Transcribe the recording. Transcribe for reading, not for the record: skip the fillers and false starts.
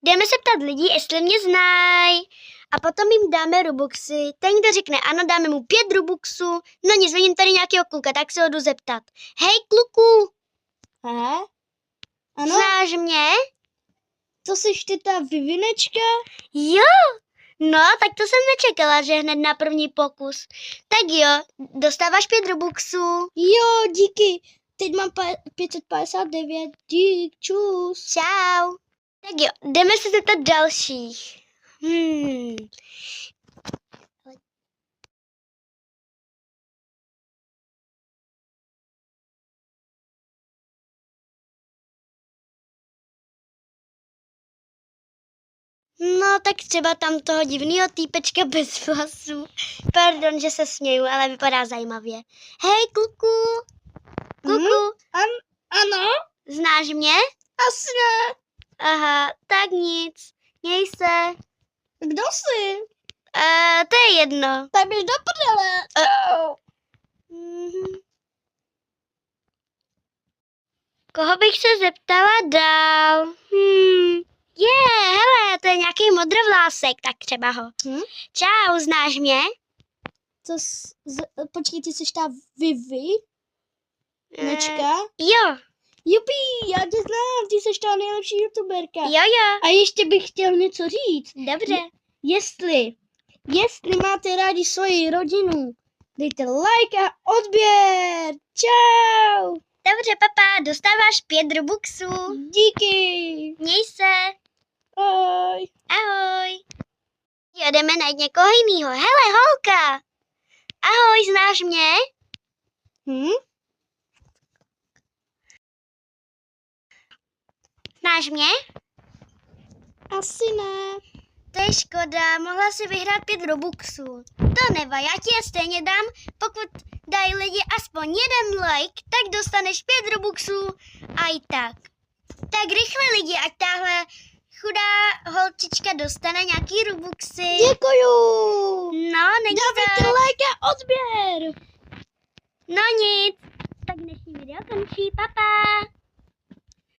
Jdeme se ptat lidí, jestli mě znají. A potom jim dáme Robuxy. Ten, kdo řekne ano, dáme mu 5 Robuxů. No nic, vidím tady nějakého kluka, tak se ho jdu zeptat. Hej, kluku! Aha. Ano? Znáš mě? To jsi ty ta Vivinečka? Jo! No, tak to jsem nečekala, že hned na první pokus. Tak jo, dostáváš 5 Robuxů. Jo, díky. Teď mám 559. Dík, čus. Čau. Tak jo, jdeme se zeptat dalších. No, tak třeba tam toho divného týpečka bez vlasů. Pardon, že se směju, ale vypadá zajímavě. Hej, kluku! Kluku, Ano? znáš mě? Asi ne. Aha, tak nic. Měj se. Kdo jsi? To je jedno. Tak běž do prdele. Čau. Koho bych se zeptala dál? Hele, to je nějaký modrovlásek, tak třeba ho. Čau, znáš mě? Počkej, ty jsi ta Vivi? Nečka? Jo. Jupi, já tě znám, ty jsi ta nejlepší youtuberka. Jo. A ještě bych chtěl něco říct. Dobře. Jestli máte rádi svoji rodinu, dejte like a odběr. Čau. Dobře, papa, dostáváš 5 Robuxů. Díky. Měj se. Ahoj. Ahoj. Jo, jdeme najít někoho jinýho. Hele, holka. Ahoj, znáš mě? Znáš mě? Asi ne. To je škoda, mohla si vyhrát 5 Robuxů. To neva, já ti je stejně dám, pokud dají lidi aspoň 1 like, tak dostaneš 5 Robuxů a i tak. Tak rychle lidi, ať tahle chudá holčička dostane nějaký Robuxy. Děkuju. No, není Dávejte like a odběr. No nic, tak dnešní video končí, papa.